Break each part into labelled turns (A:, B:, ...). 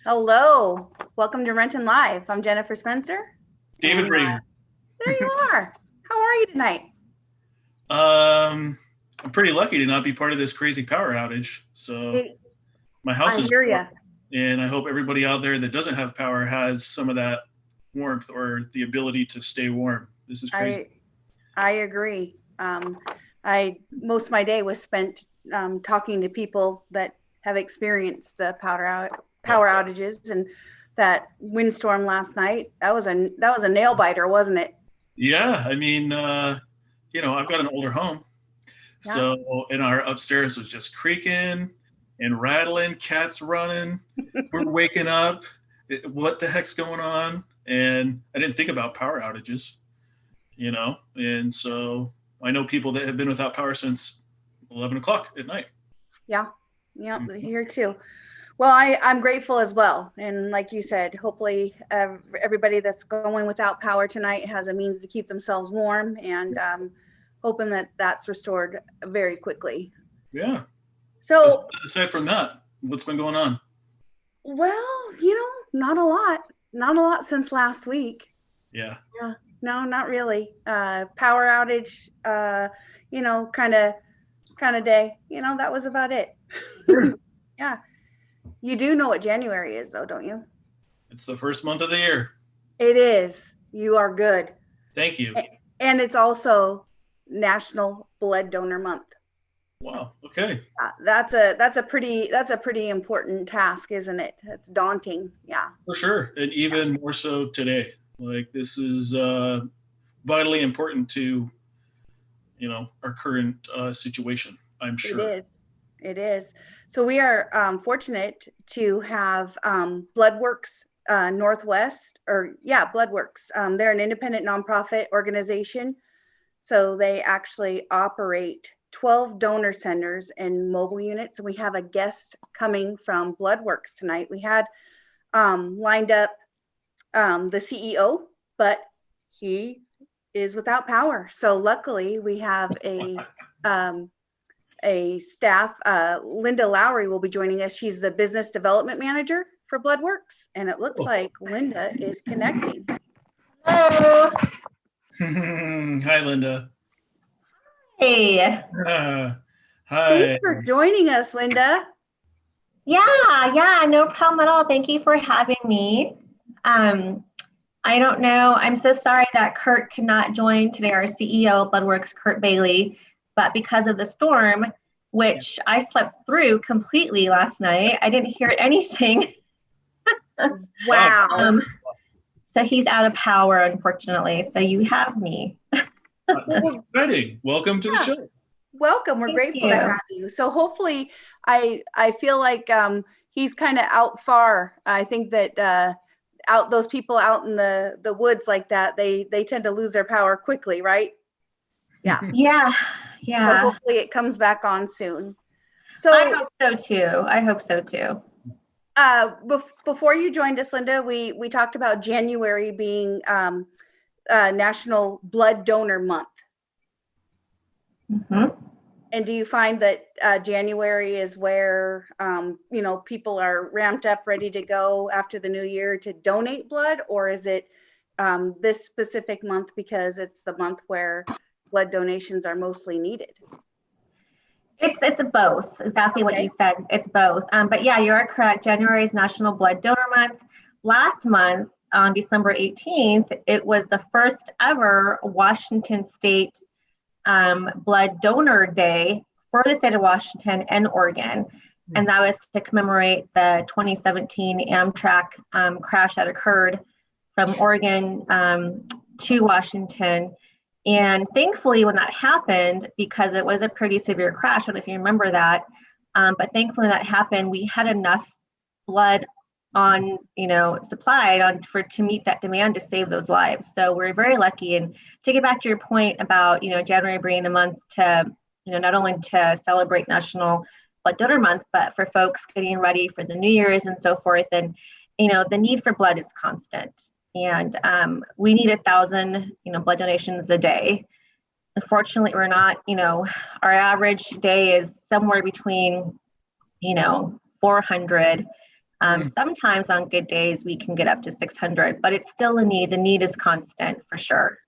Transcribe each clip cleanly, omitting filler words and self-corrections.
A: Hello, welcome to Renton Live. I'm Jennifer Spencer.
B: David
A: And
B: Rader.
A: there you are. How are you tonight?
B: I'm pretty lucky to not be part of this crazy power outage. So
A: It,
B: my house
A: I
B: is
A: hear
B: warm,
A: you.
B: and I hope everybody out there that doesn't have power has some of that warmth or the ability to stay warm. This is crazy.
A: I I agree. I most of my day was spent talking to people that have experienced the
B: Yep.
A: power outages and that windstorm last night. That was a nail biter, wasn't it?
B: Yeah, I mean, I've got an older home,
A: Yeah.
B: so and our upstairs was just creaking and rattling, cats running. We're waking up. What the heck's going on? And I didn't think about power outages. And so I know people that have been without power since 11 o'clock at night.
A: Yeah. Yeah.
B: Mhm.
A: Here too. Well, I'm grateful as well. And like you said, hopefully everybody that's going without power tonight has a means to keep themselves warm and hoping that that's restored very quickly.
B: Yeah.
A: So,
B: Aside from that, what's been going on?
A: well, not a lot. Not a lot since last week.
B: Yeah.
A: Yeah. No, not really. Power outage, kind of day. That was about it.
B: Sure.
A: Yeah. You do know what January is, though, don't you?
B: It's the first month of the year.
A: It is. You are good.
B: Thank you.
A: And it's also National Blood Donor Month.
B: Wow. Okay.
A: That's a pretty important task, isn't it? It's daunting. Yeah.
B: For sure. And even more so today. Like this is vitally important to, our current situation, I'm
A: It
B: sure.
A: is. It is. So we are fortunate to have Bloodworks Northwest, or yeah, Bloodworks. They're an independent nonprofit organization. So they actually operate 12 donor centers and mobile units. And we have a guest coming from Bloodworks tonight. We had lined up the CEO, but he is without power. So luckily, we have a staff. Linda Lowry will be joining us. She's the business development manager for Bloodworks, and it looks
B: Oh.
A: like Linda is connecting.
C: Hello.
B: Hi, Linda.
C: Hey.
A: Thanks
B: Hi.
A: for joining us, Linda.
C: Yeah, no problem at all. Thank you for having me. I don't know. I'm so sorry that Kurt could not join today, our CEO of Bloodworks, Kurt Bailey, but because of the storm, which I slept through completely last night, I didn't hear anything.
A: Wow.
C: So he's out of power, unfortunately. So you have me.
B: That's exciting. Welcome to the show.
A: Welcome. We're
C: Thank
A: grateful to
C: you.
A: have you. So hopefully, I feel like he's kind of out far. I think that out those people out in the woods like that, they tend to lose their power quickly, right? Yeah.
C: Yeah.
A: So hopefully it comes back on soon. So
C: I hope so too.
A: Before you joined us, Linda, we talked about January being National Blood Donor Month.
C: Mm-hmm.
A: And do you find that January is where people are ramped up, ready to go after the new year to donate blood, or is it this specific month because it's the month where blood donations are mostly needed?
C: It's both. Exactly what
A: Okay.
C: you said. It's both. But yeah, you are correct. January is National Blood Donor Month. Last month, on December 18th, it was the first ever Washington State Blood Donor Day for the state of Washington and Oregon. And that was to commemorate the 2017 Amtrak crash that occurred from Oregon to Washington. And thankfully, when that happened, because it was a pretty severe crash, I don't know if you remember that, but thankfully when that happened, we had enough blood on, supplied on to meet that demand to save those lives. So we're very lucky. And to get back to your point about, January being a month to, not only to celebrate National Blood Donor Month, but for folks getting ready for the New Year's and so forth. And, the need for blood is constant. And we need 1,000, blood donations a day. Unfortunately, we're not, our average day is somewhere between, 400 Sometimes on good days, we can get up to 600, but it's still a need. The need is constant for sure.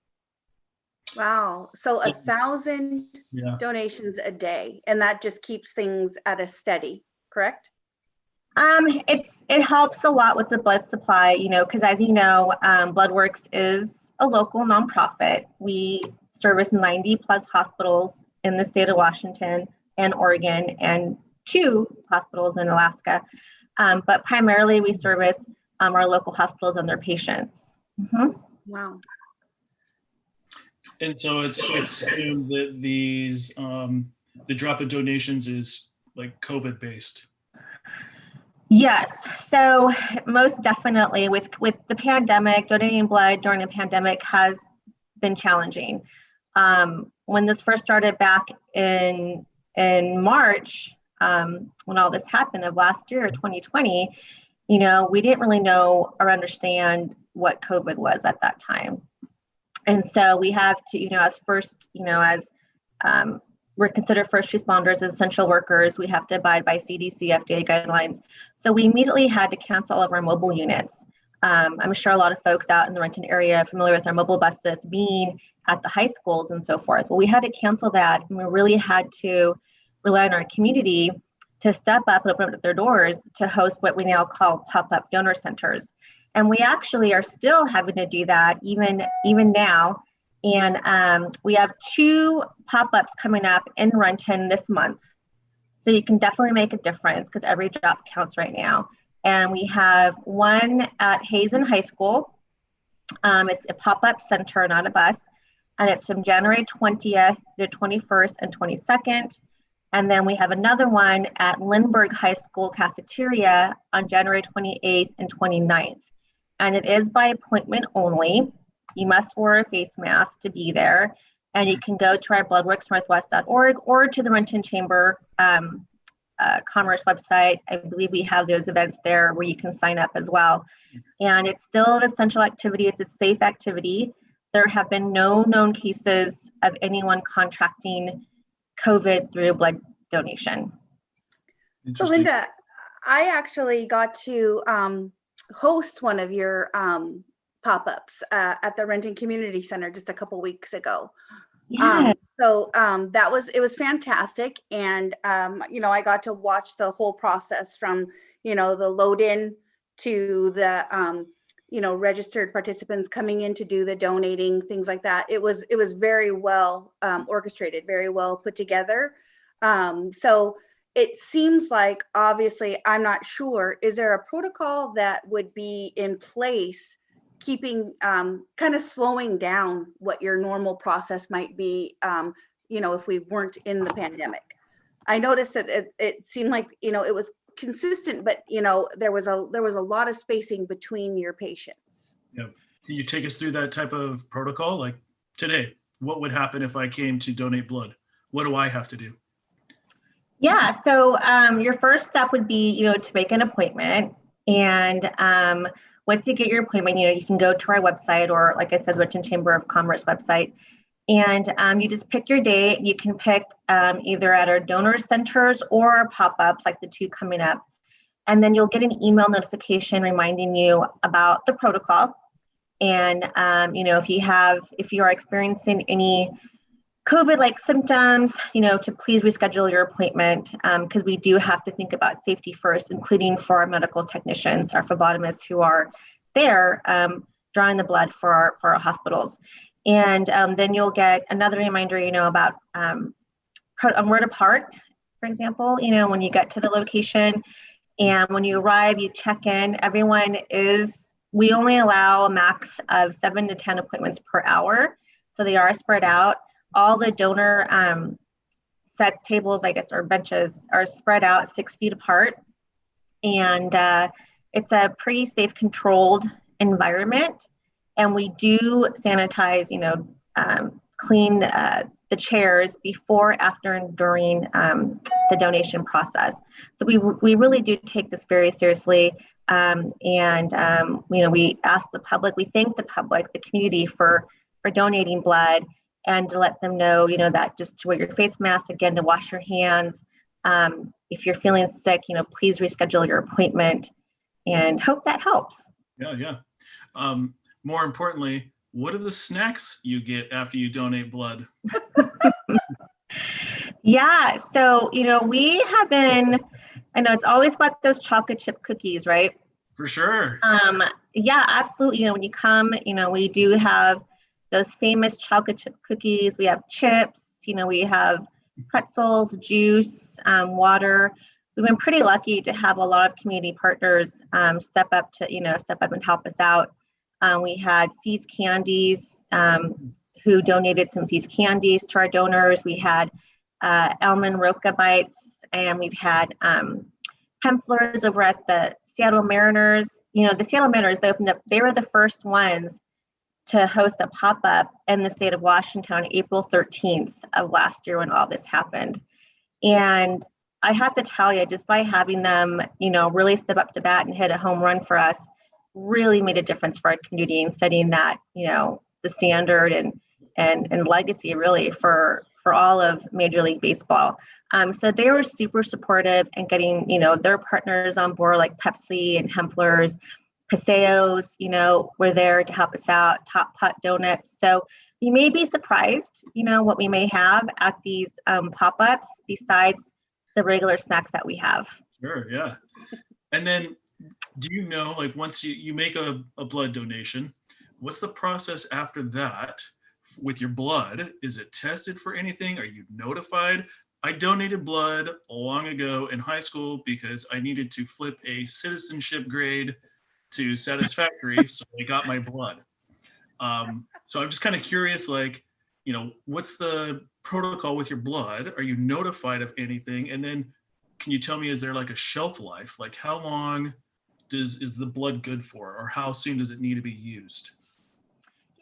A: Wow. So 1,000
B: Yeah.
A: donations a day, and that just keeps things at a steady, correct?
C: It helps a lot with the blood supply, you know, because as you know, BloodWorks is a local nonprofit. We service 90 plus hospitals in the state of Washington and Oregon, and 2 hospitals in Alaska. But primarily we service our local hospitals and their patients. Mm-hmm.
A: Wow.
B: And so it's assumed that these the drop in donations is like COVID based.
C: Yes, so most definitely with the pandemic, donating blood during the pandemic has been challenging. When this first started back in March, when all this happened of last year, 2020, you know, we didn't really know or understand what COVID was at that time. And so we have to, you know, as we're considered first responders as essential workers, we have to abide by CDC, FDA guidelines. So we immediately had to cancel all of our mobile units. I'm sure a lot of folks out in the Renton area are familiar with our mobile buses being at the high schools and so forth. Well, we had to cancel that, and we really had to rely on our community to step up and open up their doors to host what we now call pop-up donor centers. And we actually are still having to do that even now. And we have 2 pop-ups coming up in Renton this month. So you can definitely make a difference because every drop counts right now. And we have one at Hazen High School. It's a pop-up center, not a bus. And it's from January 20th to 21st and 22nd. And then we have another one at Lindbergh High School cafeteria on January 28th and 29th. And it is by appointment only. You must wear a face mask to be there. And you can go to our bloodworksnorthwest.org or to the Renton Chamber Commerce website. I believe we have those events there where you can sign up as well. And it's still an essential activity. It's a safe activity. There have been no known cases of anyone contracting COVID through blood donation.
A: So Linda, I actually got to host one of your pop-ups at the Renton Community Center just a couple weeks ago.
C: Yeah.
A: It was fantastic. And, you know, I got to watch the whole process from, you know, the load in to the, you know, registered participants coming in to do the donating, things like that. It was very well orchestrated, very well put together. So it seems like, obviously, I'm not sure, is there a protocol that would be in place keeping kind of slowing down what your normal process might be, you know, if we weren't in the pandemic? I noticed that it seemed like, you know, it was consistent, but, you know, there was a lot of spacing between your patients.
B: Yeah. Can you take us through that type of protocol? Like today, what would happen if I came to donate blood? What do I have to do?
C: Yeah, so your first step would be, you know, to make an appointment. And once you get your appointment, you know, you can go to our website or, like I said, Renton Chamber of Commerce website. And you just pick your date. You can pick either at our donor centers or our pop-ups, like the 2 coming up. And then you'll get an email notification reminding you about the protocol. And, you know, if you are experiencing any COVID-like symptoms, you know, to please reschedule your appointment because we do have to think about safety first, including for our medical technicians, our phlebotomists who are there drawing the blood for our hospitals. And then you'll get another reminder, you know, about where to park, for example, you know, when you get to the location. And when you arrive, you check in. We only allow a max of 7 to 10 appointments per hour. So they are spread out. All the donor sets, tables, I guess, or benches are spread out 6 feet apart. And it's a pretty safe, controlled environment. And we do sanitize, you know, clean the chairs before, after, and during the donation process. So we really do take this very seriously. You know, we ask the public, we thank the public, the community for donating blood, and to let them know, you know, that just to wear your face mask, again, to wash your hands. If you're feeling sick, you know, please reschedule your appointment. and hope that helps.
B: Yeah, yeah. More importantly, what are the snacks you get after you donate blood?
C: Yeah, so we have been. I know it's always about those chocolate chip cookies, right?
B: For sure.
C: Yeah, absolutely. When you come, we do have those famous chocolate chip cookies. We have chips. We have pretzels, juice, water. We've been pretty lucky to have a lot of community partners step up and help us out. We had C's Candies, who donated some C's Candies to our donors. We had Elman Roca Bites, and we've had Hemplers over at the Seattle Mariners. The Seattle Mariners, they were the first ones to host a pop-up in the state of Washington on April 13th of last year when all this happened. And I have to tell you, just by having them, really step up to bat and hit a home run for us, really made a difference for our community and setting that, the standard and legacy really for all of Major League Baseball. So they were super supportive and getting, their partners on board like Pepsi and Hemplers, Paseos, were there to help us out, Top Pot Donuts. So you may be surprised, what we may have at these pop-ups besides the regular snacks that we have.
B: Sure, yeah. And then do you know, like once you make a blood donation, what's the process after that with your blood? Is it tested for anything? Are you notified? I donated blood long ago in high school because I needed to flip a citizenship grade to satisfactory, so I got my blood. So I'm just kind of curious, like, what's the protocol with your blood? Are you notified of anything? And then can you tell me, is there like a shelf life? Like how long is the blood good for, or how soon does it need to be used?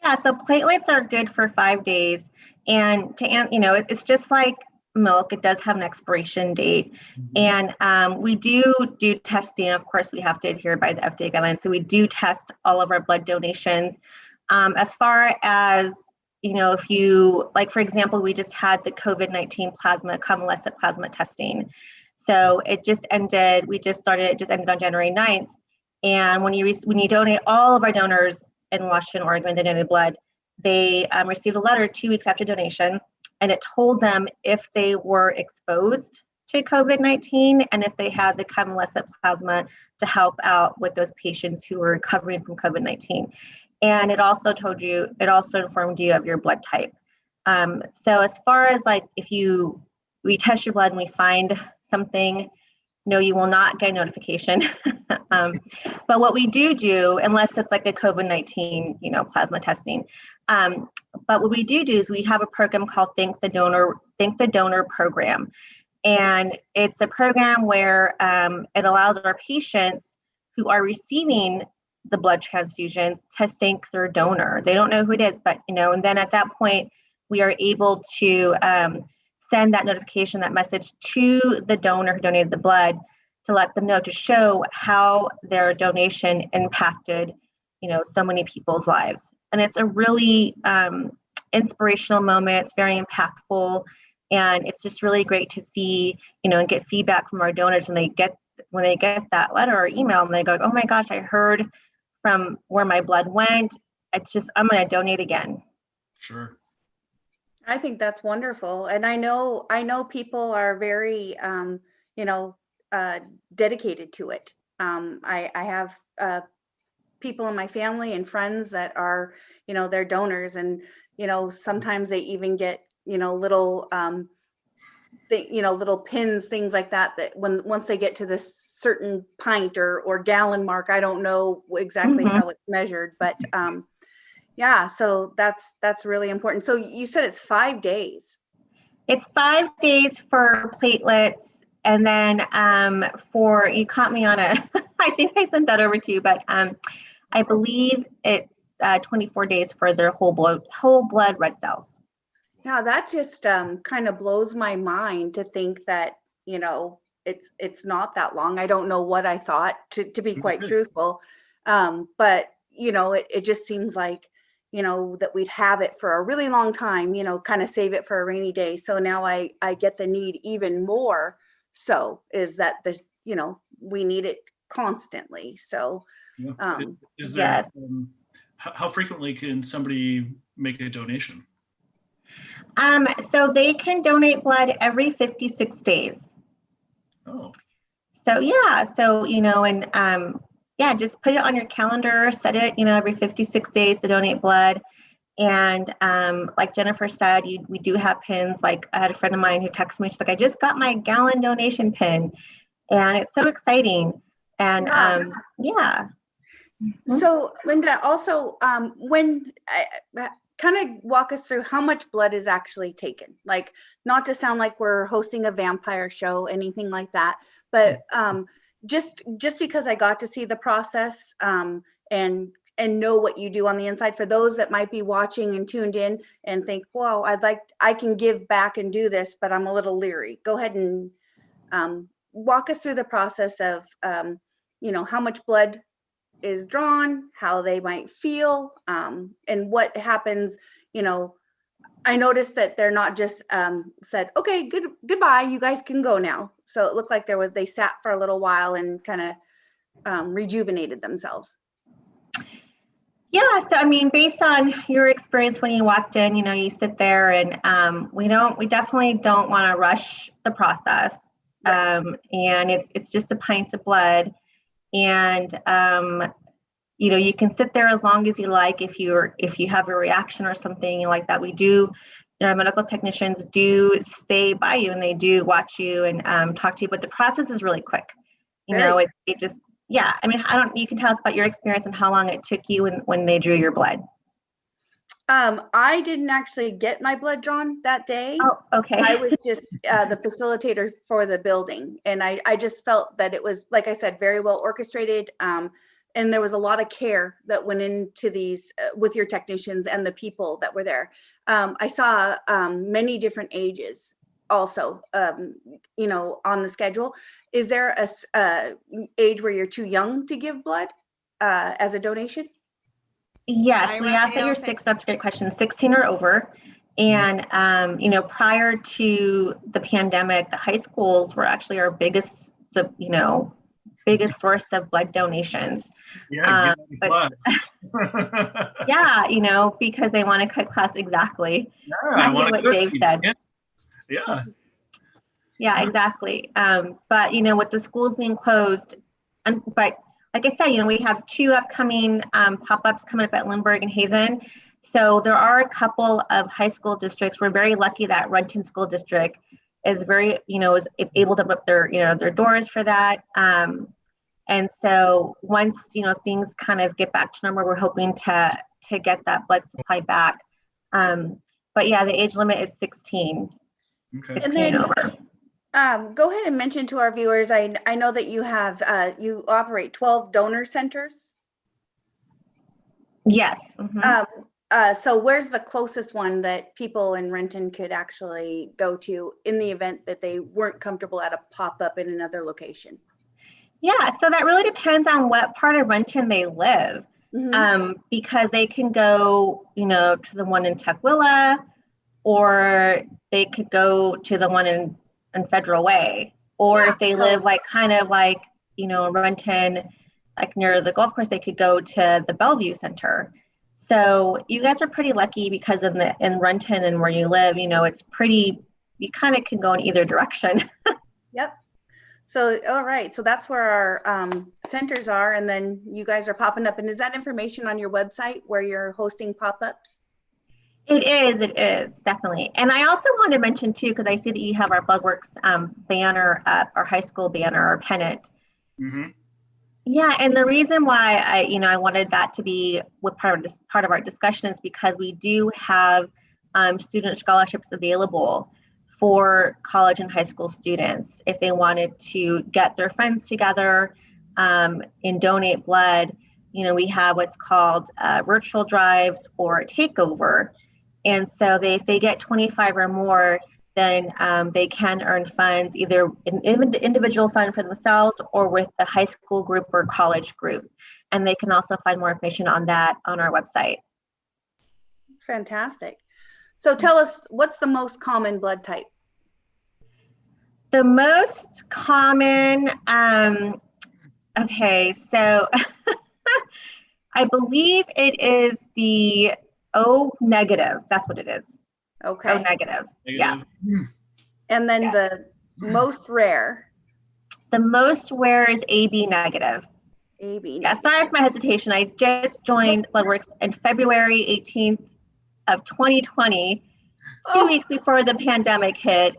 C: Yeah, so platelets are good for 5 days. And it's just like milk, it does have an expiration date.
B: Mm-hmm.
C: And we do testing. Of course, we have to adhere by the FDA guidelines. So we do test all of our blood donations. As far as, if you, like, for example, we just had the COVID-19 convalescent plasma testing. So it just ended, it just ended on January 9th. And when you donate, all of our donors in Washington, Oregon, that donated blood, they received a letter 2 weeks after donation, and it told them if they were exposed to COVID-19 and if they had the convalescent plasma to help out with those patients who were recovering from COVID-19. And it also informed you of your blood type. So as far as like, we test your blood and we find something, no, you will not get a notification. But what we do, unless it's like a COVID-19, plasma testing, but what we do is we have a program called Thank the Donor program. And it's a program where it allows our patients who are receiving the blood transfusions to thank their donor. They don't know who it is, but, and then at that point, we are able to send that notification, that message to the donor who donated the blood to let them know, to show how their donation impacted, so many people's lives. And it's a really inspirational moment. It's very impactful. And it's just really great to see, and get feedback from our donors when they get that letter or email and they go, oh my gosh, I heard from where my blood went. I'm going to donate again.
B: Sure.
A: I think that's wonderful. And I know people are very, dedicated to it. I have people in my family and friends that are, they're donors, and, sometimes they even get, little, little pins, things like that, once they get to this certain pint or gallon mark, I don't know exactly how it's measured, but, yeah, so that's really important. So you said it's 5 days.
C: It's 5 days for platelets. And then you caught me on I think I sent that over to you, but I believe it's 24 days for their whole blood red cells.
A: Yeah, that just kind of blows my mind to think that, it's not that long. I don't know what I thought, to be quite truthful. But, it just seems like, that we'd have it for a really long time, kind of save it for a rainy day. So now I get the need even more. So is that we need it constantly. So,
B: Yeah. Is there,
C: Yes.
B: how frequently can somebody make a donation?
C: So they can donate blood every 56 days.
B: Oh,
C: So yeah, so and yeah, just put it on your calendar, set it, every 56 days to donate blood. And like Jennifer said, we do have pins. Like I had a friend of mine who texted me, she's like, I just got my gallon donation pin, and it's so exciting. And yeah.
A: So Linda, also, when kind of walk us through how much blood is actually taken, like not to sound like we're hosting a vampire show, anything like that, but just because I got to see the process and know what you do on the inside, for those that might be watching and tuned in and think, wow, I can give back and do this, but I'm a little leery. Go ahead and walk us through the process of how much blood is drawn, how they might feel, and what happens. I noticed that they're not just said, okay, goodbye, you guys can go now. So it looked like they sat for a little while and kind of rejuvenated themselves.
C: Yeah, so I mean, based on your experience when you walked in, you sit there, and we definitely don't want to rush the process. And it's just a pint of blood, and you can sit there as long as you like. If you have a reaction or something like that, we do. Our medical technicians do stay by you, and they do watch you and talk to you. But the process is really quick. It just. Yeah, I mean, you can tell us about your experience and how long it took you when they drew your blood.
A: I didn't actually get my blood drawn that day.
C: Oh, okay.
A: I was just the facilitator for the building. And I just felt that it was, like I said, very well orchestrated. And there was a lot of care that went into these with your technicians and the people that were there. I saw many different ages also, on the schedule. Is there a age where you're too young to give blood as a donation?
C: Yes, we asked that you're 6. That's a great question. 16 or over. And, prior to the pandemic, the high schools were actually our biggest source of blood donations.
B: Yeah,
C: yeah, because they want to cut class exactly.
B: Yeah,
C: what Dave said.
B: Yeah.
C: Yeah, exactly. But with the schools being closed, but like I said, we have 2 upcoming pop-ups coming up at Lindbergh and Hazen. So there are a couple of high school districts. We're very lucky that Renton School District is very, is able to open up their doors for that. And so once, things kind of get back to normal, we're hoping to get that blood supply back. But yeah, the age limit is 16.
B: Okay.
C: 16 and over.
A: Go ahead and mention to our viewers, I know that you have, you operate 12 donor centers.
C: Yes. Mm-hmm.
A: So where's the closest one that people in Renton could actually go to in the event that they weren't comfortable at a pop-up in another location?
C: Yeah, so that really depends on what part of Renton they live. Mm-hmm. Because they can go, to the one in Tukwila, or they could go to the one in Federal Way, or if they live kind of Renton, like near the golf course, they could go to the Bellevue Center. So you guys are pretty lucky because in Renton and where you live, it's pretty, you kind of can go in either direction.
A: Yep. So, all right. So that's where our centers are. And then you guys are popping up. And is that information on your website where you're hosting pop-ups?
C: It is definitely. And I also want to mention too, because I see that you have our BloodWorks banner up, our high school banner or pennant.
B: Mm-hmm.
C: Yeah, and the reason why I wanted that to be with part of our discussion is because we do have student scholarships available for college and high school students if they wanted to get their friends together and donate blood. We have what's called virtual drives or takeover. And so if they get 25 or more, then they can earn funds, either an individual fund for themselves or with the high school group or college group. And they can also find more information on that on our website.
A: That's fantastic. So tell us, what's the most common blood type?
C: The most common, Okay, so I believe it is the O negative. That's what it is. O
A: Okay.
C: negative. Yeah.
B: Negative.
A: And then
C: Yeah.
A: the most rare,
C: The most rare is AB negative.
A: AB.
C: Yeah, sorry for my hesitation. I just joined Bloodworks in February 18th of 2020, 2 weeks before the pandemic hit.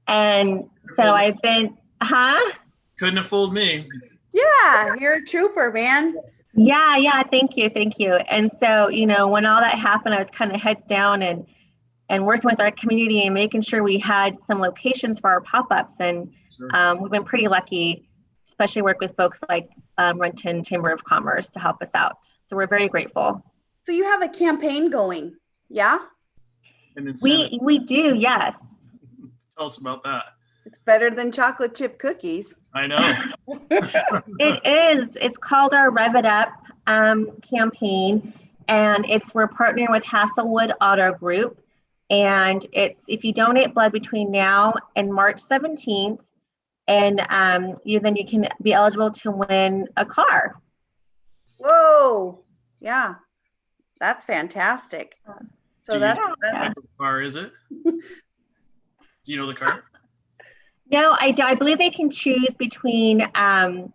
C: And so I've been,
B: Couldn't have fooled me.
A: Yeah, you're a trooper, man.
C: Yeah, thank you. And so, when all that happened, I was kind of heads down and working with our community and making sure we had some locations for our pop-ups. And
B: Sure.
C: we've been pretty lucky, especially work with folks like Renton Chamber of Commerce to help us out. So we're very grateful.
A: So you have a campaign going, yeah?
B: An incentive.
C: We do, yes.
B: Tell us about that.
A: It's better than chocolate chip cookies.
B: I know.
C: It is. It's called our Rev It Up campaign, and we're partnering with Hasselwood Auto Group. And it's if you donate blood between now and March 17th, and then you can be eligible to win a car.
A: Whoa, yeah, that's fantastic. So
B: What
A: that's
B: type of car is it? Do you know the car?
C: No, I believe they can choose between a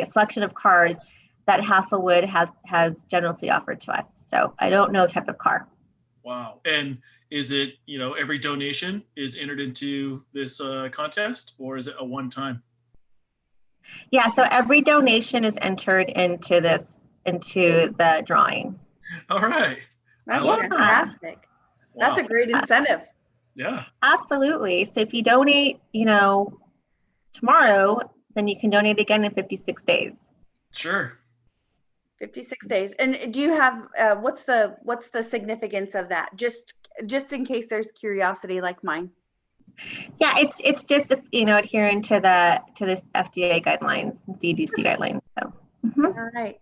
C: selection of cars that Hasselwood has generously offered to us. So I don't know the type of car.
B: Wow. And is it, every donation is entered into this contest, or is it a one-time?
C: Yeah, so every donation is entered into the drawing.
B: All right.
A: that's
B: I love
A: fantastic.
B: Wow.
A: That's a great incentive.
B: Yeah.
C: Absolutely. So if you donate, tomorrow, then you can donate again in 56 days.
B: Sure.
A: 56 days. And do you have what's the significance of that? Just in case there's curiosity like mine.
C: Yeah, it's just adhering to this FDA guidelines and CDC guidelines. So.
A: All right.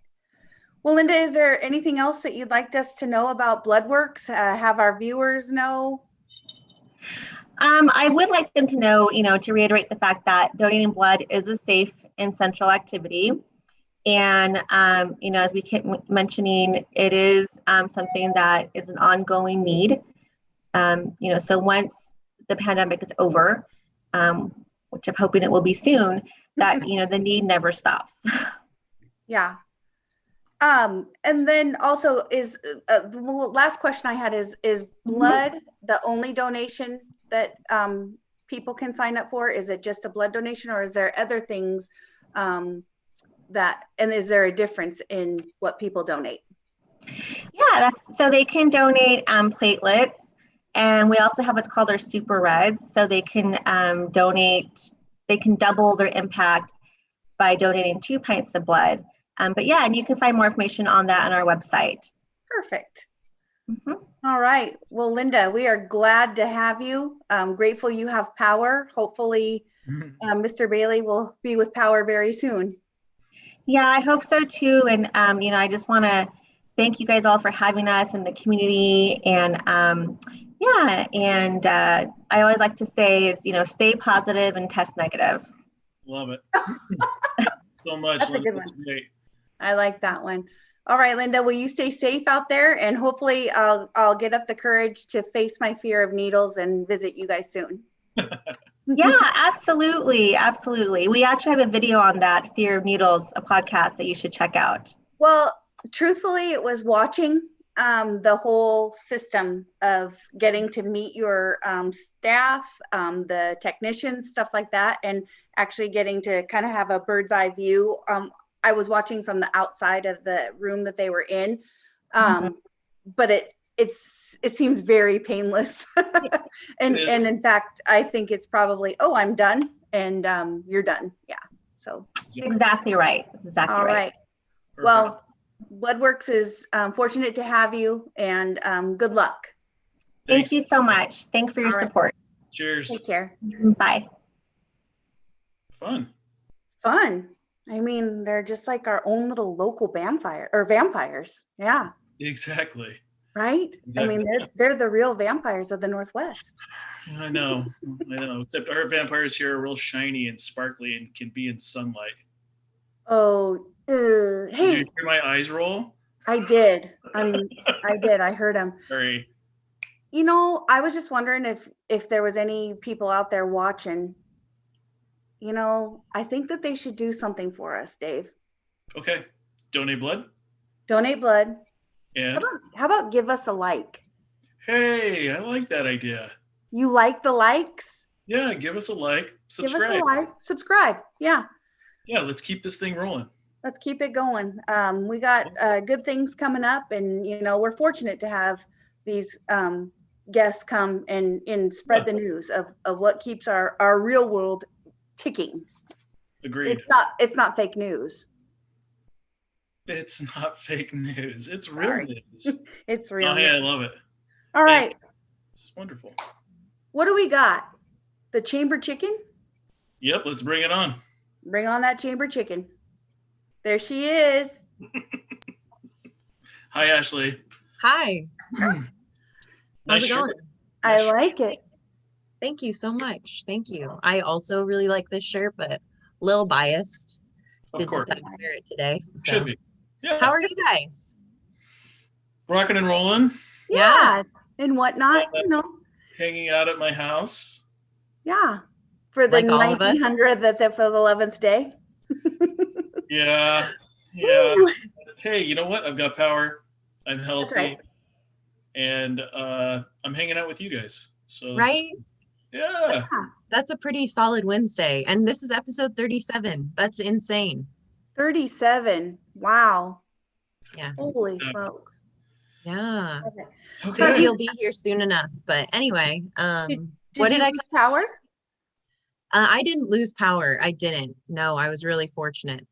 A: Well, Linda, is there anything else that you'd like us to know about Bloodworks? Have our viewers know?
C: I would like them to know, to reiterate the fact that donating blood is a safe and central activity. And, as we keep mentioning, it is something that is an ongoing need. So once the pandemic is over, which I'm hoping it will be soon, that, the need never stops.
A: Yeah. And then also the last question I had is blood the only donation that people can sign up for? Is it just a blood donation, or is there other things and is there a difference in what people donate?
C: Yeah, so they can donate platelets, and we also have what's called our super reds. So they can they can double their impact by donating 2 pints of blood. But yeah, and you can find more information on that on our website.
A: Perfect. All right. Well, Linda, we are glad to have you. Grateful you have power. Hopefully, Mr. Bailey will be with power very soon.
C: Yeah, I hope so too. And, I just want to thank you guys all for having us in the community. And I always like to say is, stay positive and test negative.
B: Love it. So much.
A: That's a good one. I like that one. All right, Linda, will you stay safe out there? And hopefully I'll get up the courage to face my fear of needles and visit you guys soon.
C: Yeah, absolutely. Absolutely. We actually have a video on that, Fear of Needles, a podcast that you should check out.
A: Well, truthfully, it was watching the whole system of getting to meet your staff, the technicians, stuff like that, and actually getting to kind of have a bird's eye view. I was watching from the outside of the room that they were in, but it seems very painless. and in fact, I think it's probably, oh, I'm done, and you're done. Yeah. So
C: exactly right. Exactly
A: all right.
B: Perfect.
A: Well, Bloodworks is fortunate to have you, and good luck.
C: Thank you so much. Thanks for your support.
B: Cheers.
A: Take care.
C: Bye.
B: Fun.
A: I mean, they're just like our own little local vampires. Yeah.
B: Exactly.
A: right? I mean, they're the real vampires of the Northwest.
B: I know. Except our vampires here are real shiny and sparkly and can be in sunlight.
A: Oh,
B: Did you
A: hey,
B: hear my eyes roll?
A: I did. I did. I heard him.
B: Sorry.
A: I was just wondering if there was any people out there watching. I think that they should do something for us, Dave.
B: Okay. Donate blood.
A: Donate blood.
B: And
A: How about give us a like?
B: hey, I like that idea.
A: You like the likes?
B: Yeah, give us a like. Subscribe.
A: Give us a like. Subscribe. Yeah.
B: Yeah, let's keep this thing rolling.
A: Let's keep it going. We got good things coming up, and we're fortunate to have these guests come and spread the news of what keeps our real world ticking.
B: Agreed.
A: It's not fake news.
B: It's not fake news. It's real news.
A: It's real.
B: Oh, yeah, I love it.
A: All right.
B: It's wonderful.
A: What do we got? The chamber chicken?
B: Yep, let's bring it on.
A: Bring on that chamber chicken. There she is.
B: Hi, Ashley.
D: Hi.
B: Nice
D: How's it going?
B: shirt.
A: I like it.
D: Thank you so much. Thank you. I also really like this shirt, but a little biased.
B: Of course.
D: Just have to wear it today. So.
B: Should be. Yeah.
D: How are you guys?
B: Rocking and rolling.
A: Yeah. And whatnot,
B: Hanging out at my house.
A: Yeah. For the
D: Like all of us?
A: 1900th for the 11th day.
B: Yeah. Yeah. Hey, you know what? I've got power. I'm healthy.
A: right.
B: And I'm hanging out with you guys. So
D: Right?
B: yeah.
D: That's a pretty solid Wednesday. And this is episode 37. That's insane.
A: 37. Wow.
D: Yeah.
A: Holy
B: Yeah.
A: smokes.
D: Yeah.
A: Okay.
D: Hope
B: Okay.
D: you'll be here soon enough. But anyway, what did
A: you
D: I
A: lose power?
D: I didn't lose power. I didn't. No, I was really fortunate.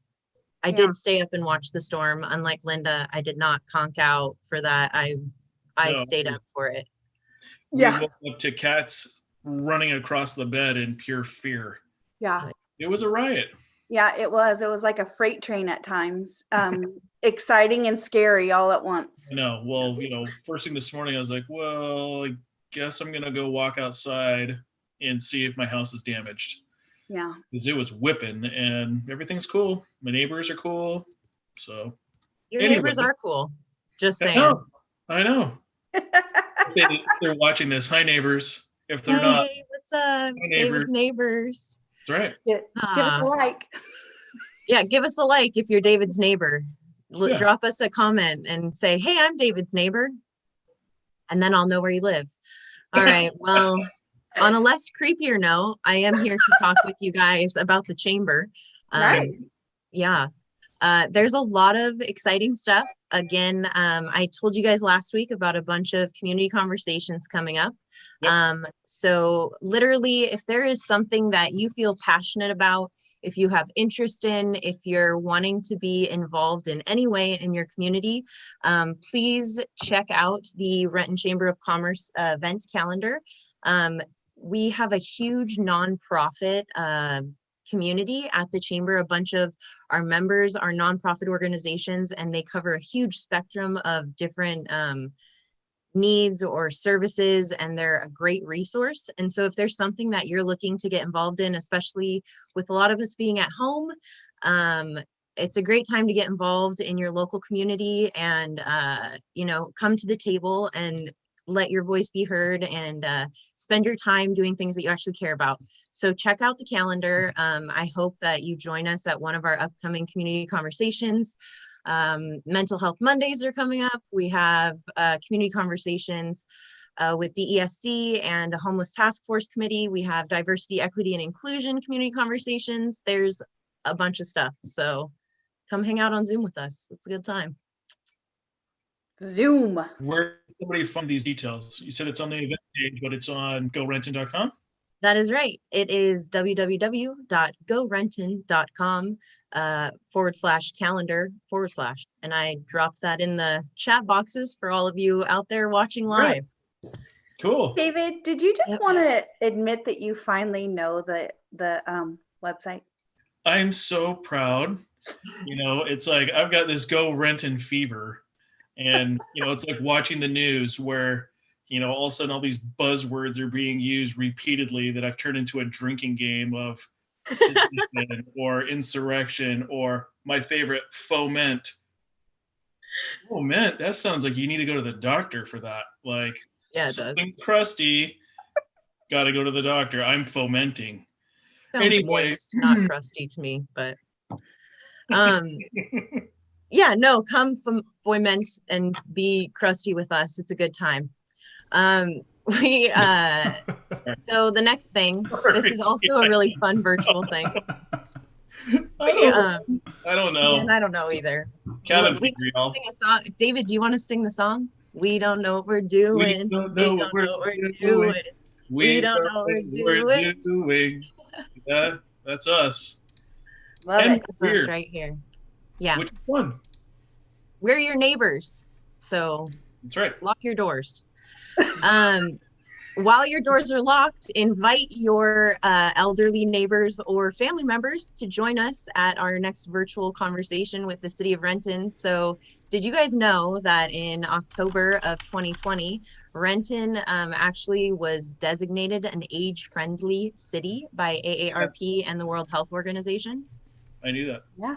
D: I
A: Yeah.
D: did stay up and watch the storm. Unlike Linda, I did not conk out for that. I
B: No.
D: stayed up for it.
A: Yeah.
B: We woke up to cats running across the bed in pure fear.
A: Yeah.
B: It was a riot.
A: Yeah, it was. It was like a freight train at times. Exciting and scary all at once.
B: I know. Well, first thing this morning, I was like, well, I guess I'm going to go walk outside and see if my house is damaged.
A: Yeah.
B: Because it was whipping and everything's cool. My neighbors are cool. So
D: Your
B: Anyway.
D: neighbors are cool. Just
B: I
D: saying.
B: know. I know. If they're watching this. Hi, neighbors. If they're not,
D: Hey, what's up?
B: Hi,
D: David's neighbors.
B: that's right.
A: Give us a
D: Ah.
A: like.
D: Yeah, give us a like if you're David's neighbor.
B: Yeah.
D: Drop us a comment and say, hey, I'm David's neighbor. And then I'll know where you live. All right. Well, on a less creepier note, I am here to talk with you guys about the chamber.
A: Nice.
D: Yeah. There's a lot of exciting stuff. Again, I told you guys last week about a bunch of community conversations coming up.
B: Yep.
D: So literally, if there is something that you feel passionate about, if you have interest in, if you're wanting to be involved in any way in your community, please check out the Renton Chamber of Commerce event calendar. We have a huge nonprofit community at the chamber. A bunch of our members are nonprofit organizations, and they cover a huge spectrum of different needs or services, and they're a great resource. And so if there's something that you're looking to get involved in, especially with a lot of us being at home, it's a great time to get involved in your local community and come to the table and let your voice be heard and spend your time doing things that you actually care about. So check out the calendar. I hope that you join us at one of our upcoming community conversations. Mental Health Mondays are coming up. We have community conversations with DESC and a Homeless Task Force Committee. We have Diversity, Equity, and Inclusion community conversations. There's a bunch of stuff. So come hang out on Zoom with us. It's a good time.
A: Zoom.
B: Where can somebody find these details? You said it's on the event page, but it's on gorenton.com.
D: That is right. It is www.gorenton.com /calendar/. And I dropped that in the chat boxes for all of you out there watching live.
B: Cool.
A: David, did you just
D: Yep.
A: want to admit that you finally know the website?
B: I'm so proud. It's like I've got this Go Renton fever. And, it's like watching the news where, all of a sudden all these buzzwords are being used repeatedly that I've turned into a drinking game of sedition or insurrection, or my favorite, foment. Foment, that sounds like you need to go to the doctor for that. Like,
D: Yeah, it does.
B: something's crusty, got to go to the doctor. I'm fomenting.
D: Sounds
B: Anyway.
D: moist, not crusty to me, but yeah, no, come from foment and be crusty with us. It's a good time. We so the next thing, this is also a really fun virtual thing.
B: I don't know.
D: And I don't know either.
B: Kevin,
D: We sing a song. David, do you want to sing the song? We don't know what we're doing.
B: We don't know what we're
D: doing. We don't know what we're
B: doing. That's us.
A: Love
B: And
A: it.
D: That's us right here. Yeah.
B: Which one?
D: We're your neighbors. So
B: That's right.
D: lock your doors. While your doors are locked, invite your elderly neighbors or family members to join us at our next virtual conversation with the City of Renton. So did you guys know that in October of 2020, Renton actually was designated an age-friendly city by AARP and the World Health Organization?
B: I knew that.
A: Yeah.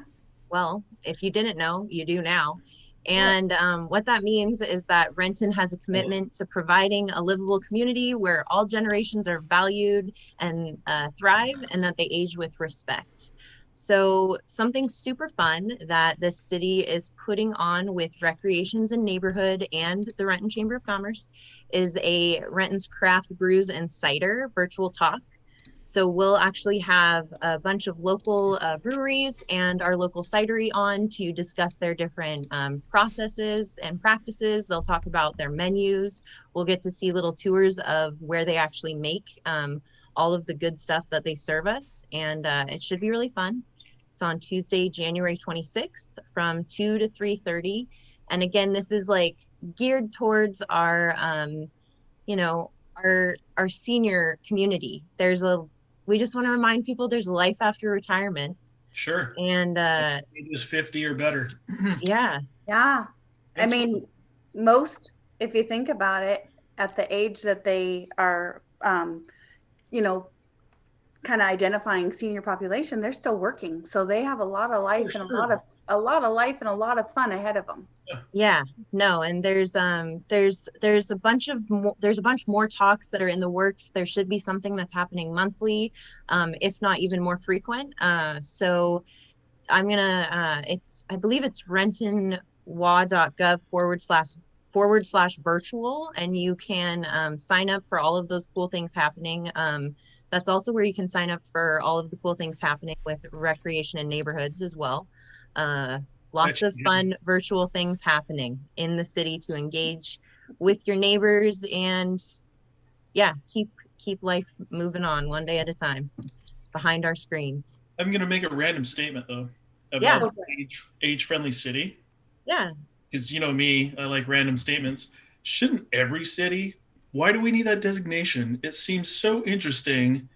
D: Well, if you didn't know, you do now. And what that means is that Renton has a commitment to providing a livable community where all generations are valued and thrive, and that they age with respect. So something super fun that this city is putting on with Recreations and Neighborhood and the Renton Chamber of Commerce is a Renton's Craft Brews and Cider virtual talk. So we'll actually have a bunch of local breweries and our local cidery on to discuss their different processes and practices. They'll talk about their menus. We'll get to see little tours of where they actually make all of the good stuff that they serve us. And it should be really fun. It's on Tuesday, January 26th from 2 to 3:30. And again, this is like geared towards our, our senior community. We just want to remind people there's life after retirement.
B: Sure.
D: And
B: ages 50 or better.
D: yeah.
A: Yeah.
B: That's
A: I mean, most, if you think about it, at the age that they are, kind of identifying senior population, they're still working. So they have a lot of life and a lot of life and a lot of fun ahead of them.
D: Yeah, no, and there's a bunch more talks that are in the works. There should be something that's happening monthly, if not even more frequent. So I'm gonna I believe it's rentonwa.gov/virtual, and you can sign up for all of those cool things happening. That's also where you can sign up for all of the cool things happening with Recreation and Neighborhoods as well. Lots of fun virtual things happening in the city to engage with your neighbors and keep life moving on one day at a time behind our screens.
B: I'm going to make a random statement though about age-friendly city.
D: Yeah.
B: Because me, I like random statements. Shouldn't every city? Why do we need that designation? It seems so interesting.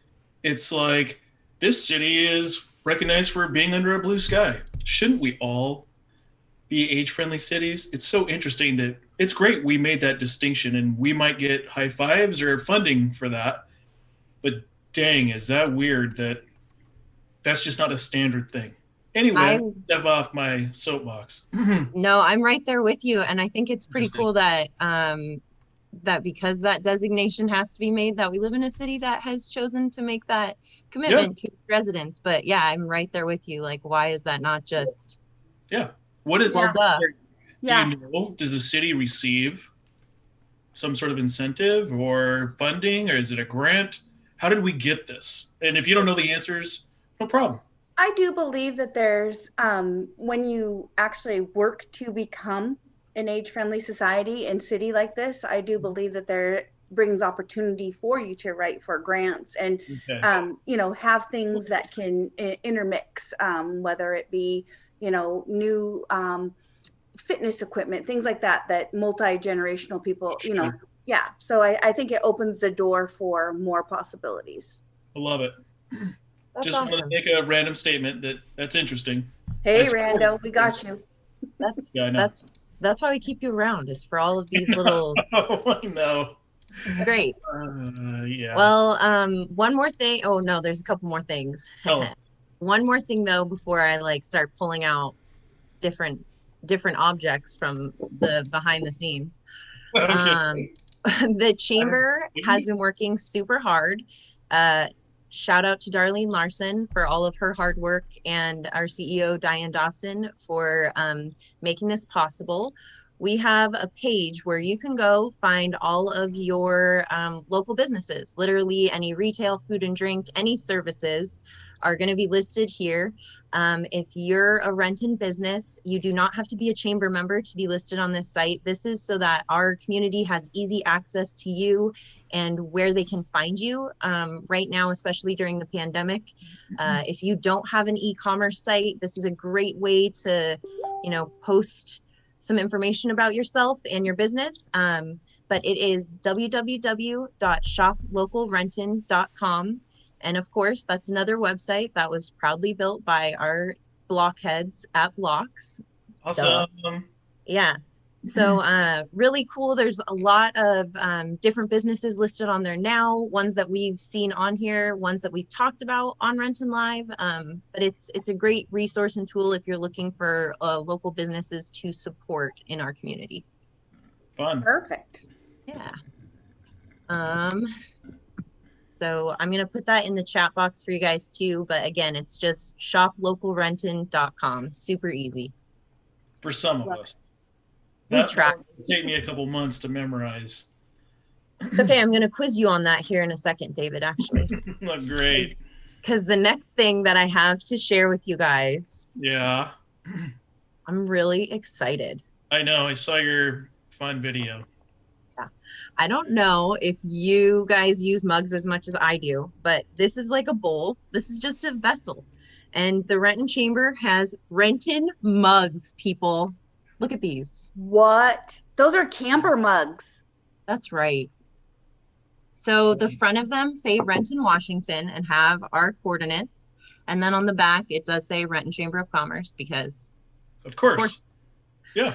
B: It's like this city is recognized for being under a blue sky. Shouldn't we all be age-friendly cities? It's so interesting that it's great we made that distinction, and we might get high fives or funding for that. But dang, is that weird that that's just not a standard thing. Anyway, step off my soapbox.
D: No, I'm right there with you. And I think it's pretty cool that that because that designation has to be made, that we live in a city that has chosen to make that commitment to residents. But yeah, I'm right there with you. Like, why is that not just
B: what is
D: well, duh.
B: Do you know, does the city receive some sort of incentive or funding, or is it a grant? How did we get this? And if you don't know the answers, no problem.
A: I do believe that there's when you actually work to become an age-friendly society and city like this, I do believe that there brings opportunity for you to write for grants and have things that can intermix, whether it be new fitness equipment, things like that multi-generational people, so I think it opens the door for more possibilities.
B: I love it.
D: That's
B: Just
D: awesome.
B: want to make a random statement that's interesting.
A: Hey, Rando, we got you.
D: That's
B: Yeah, I know.
D: That's why we keep you around, is for all of these little.
B: I know.
D: Great.
B: Yeah.
D: Well, one more thing. Oh no, there's a couple more things.
B: Oh.
D: One more thing though, before I like start pulling out different objects from the behind the scenes.
B: Okay.
D: The chamber has been working super hard. Shout out to Darlene Larson for all of her hard work, and our CEO Diane Dobson for making this possible. We have a page where you can go find all of your local businesses. Literally any retail, food and drink, any services are going to be listed here. If you're a Renton business, you do not have to be a chamber member to be listed on this site. This is so that our community has easy access to you and where they can find you right now, especially during the pandemic. If you don't have an e-commerce site, this is a great way to, post some information about yourself and your business. But it is www.shoplocalrenton.com. And of course, that's another website that was proudly built by our blockheads at Blocks.
B: Awesome.
D: Yeah. So really cool. There's a lot of different businesses listed on there now, ones that we've seen on here, ones that we've talked about on Renton Live. But it's a great resource and tool if you're looking for local businesses to support in our community.
B: Fun.
A: Perfect.
D: Yeah. So I'm going to put that in the chat box for you guys too. But again, it's just shoplocalrenton.com. Super easy.
B: For some of us.
D: We try.
B: It'll take me a couple months to memorize.
D: Okay, I'm going to quiz you on that here in a second, David, actually.
B: Great.
D: Because the next thing that I have to share with you guys.
B: Yeah.
D: I'm really excited.
B: I know. I saw your fun video.
D: I don't know if you guys use mugs as much as I do, but this is like a bowl. This is just a vessel. And the Renton Chamber has Renton mugs, people. Look at these.
A: What? Those are camper mugs.
D: That's right. So the front of them say Renton, Washington, and have our coordinates. And then on the back, it does say Renton Chamber of Commerce because.
B: Of course. Yeah.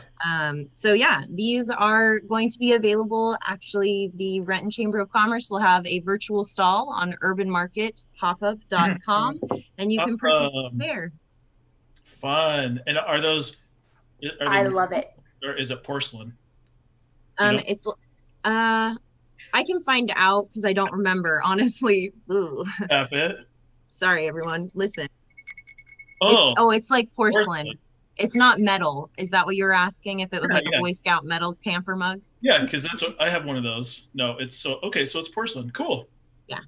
D: So yeah, these are going to be available. Actually, the Renton Chamber of Commerce will have a virtual stall on urbanmarketpopup.com and you can purchase there.
B: Fun. And are
A: I love it.
B: Or is it porcelain?
D: It's I can find out because I don't remember, honestly.
B: Have it.
D: Sorry, everyone. Listen.
B: Oh.
D: It's like porcelain. It's not metal. Is that what you were asking? If it was like a Boy Scout metal camper mug?
B: Yeah, because that's what I have one of those. No, it's so it's porcelain. Cool.
D: Yeah.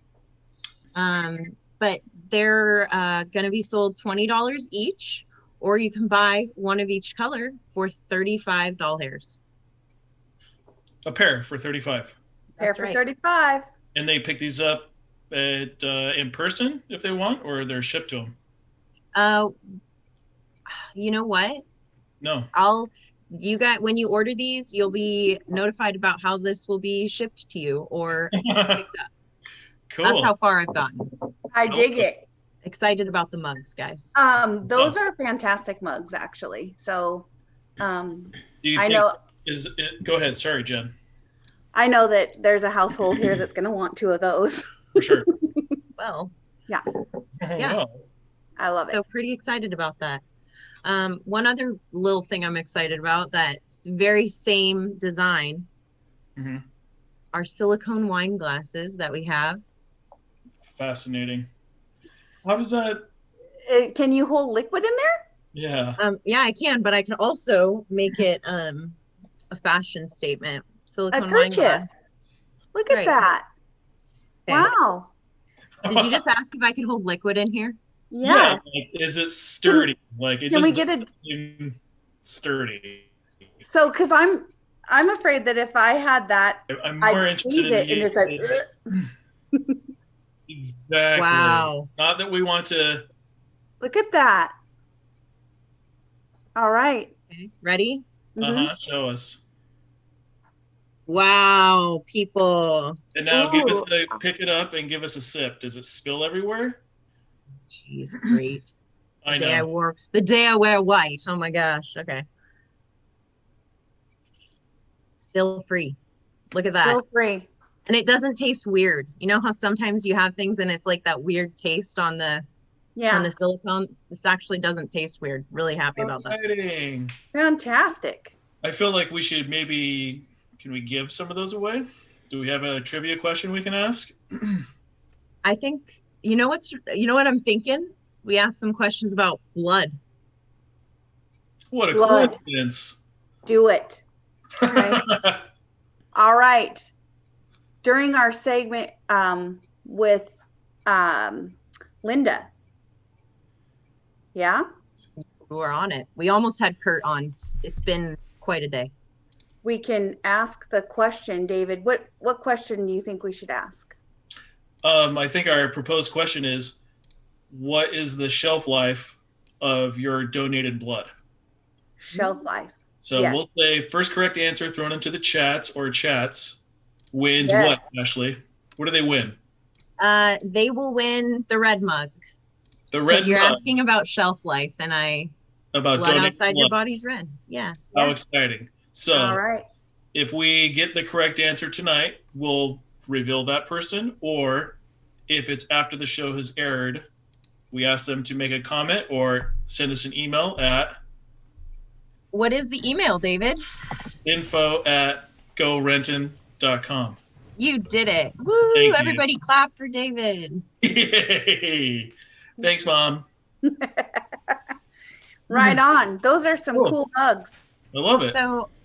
D: But they're gonna be sold $20 each, or you can buy one of each color for $35.
B: A pair for $35.
A: Pair for $35.
B: And they pick these up at in person if they want, or they're shipped to them.
D: You know what?
B: No.
D: When you order these, you'll be notified about how this will be shipped to you or picked up.
B: Cool.
D: That's how far I've gotten.
A: I dig it.
D: Excited about the mugs, guys.
A: Those are fantastic mugs, actually. So,
B: Do you think go ahead. Sorry, Jen.
A: I know that there's a household here that's going to want 2 of those.
B: For sure.
D: Well,
A: yeah.
D: Yeah.
B: Wow.
A: I love it.
D: So pretty excited about that. One other little thing I'm excited about that's very same design are silicone wine glasses that we have.
B: Fascinating. How does that?
A: Can you hold liquid in there?
B: Yeah.
D: Yeah, I can, but I can also make it a fashion statement. Silicone wine glass.
A: Look at that. Okay. Wow.
D: Did you just ask if I could hold liquid in here?
A: Yeah.
B: Like, is it sturdy? Like it
A: can
B: just
A: we get it
B: sturdy?
A: So, because I'm afraid that if I had that,
B: I'm more interested in
A: it and it's like.
B: Exactly.
D: Wow.
B: Not that we want to.
A: Look at that. All right.
D: Okay. Ready?
B: Show us.
D: Wow, people.
B: And now pick it up and give us a sip. Does it spill everywhere?
D: Jeez, great.
B: I know.
D: The day I wear white. Oh my gosh. Okay. Still free. Look at that.
A: Still free.
D: And it doesn't taste weird. You know how sometimes you have things and it's like that weird taste on the silicone? This actually doesn't taste weird. Really happy about that.
B: Exciting.
A: Fantastic.
B: I feel like we should can we give some of those away? Do we have a trivia question we can ask?
D: I think, you know what I'm thinking? We asked some questions about blood.
B: What a
A: Blood.
B: coincidence.
A: Do it. Okay. All right. During our segment with Linda. Yeah?
D: We're on it. We almost had Kurt on. It's been quite a day.
A: We can ask the question, David. What question do you think we should ask?
B: I think our proposed question is, what is the shelf life of your donated blood?
A: Shelf life.
B: So
A: Yes.
B: we'll say first correct answer thrown into the chats wins
A: Yes.
B: what, Ashley? What do they win?
D: They will win the red mug.
B: The red
D: Because you're
B: mug.
D: asking about shelf life, and
B: About
D: blood
B: donated
D: outside your
B: blood.
D: body's red. Yeah.
B: How
A: Yeah.
B: exciting. So
A: All right.
B: if we get the correct answer tonight, we'll reveal that person, or if it's after the show has aired, we ask them to make a comment or send us an email at
D: What is the email, David?
B: info@gorenton.com.
D: You did it. Woo!
B: Thank you.
D: Everybody clap for David.
B: Yay! Thanks, Mom.
A: Right on. Those are some
B: Cool.
A: cool mugs.
B: I love it.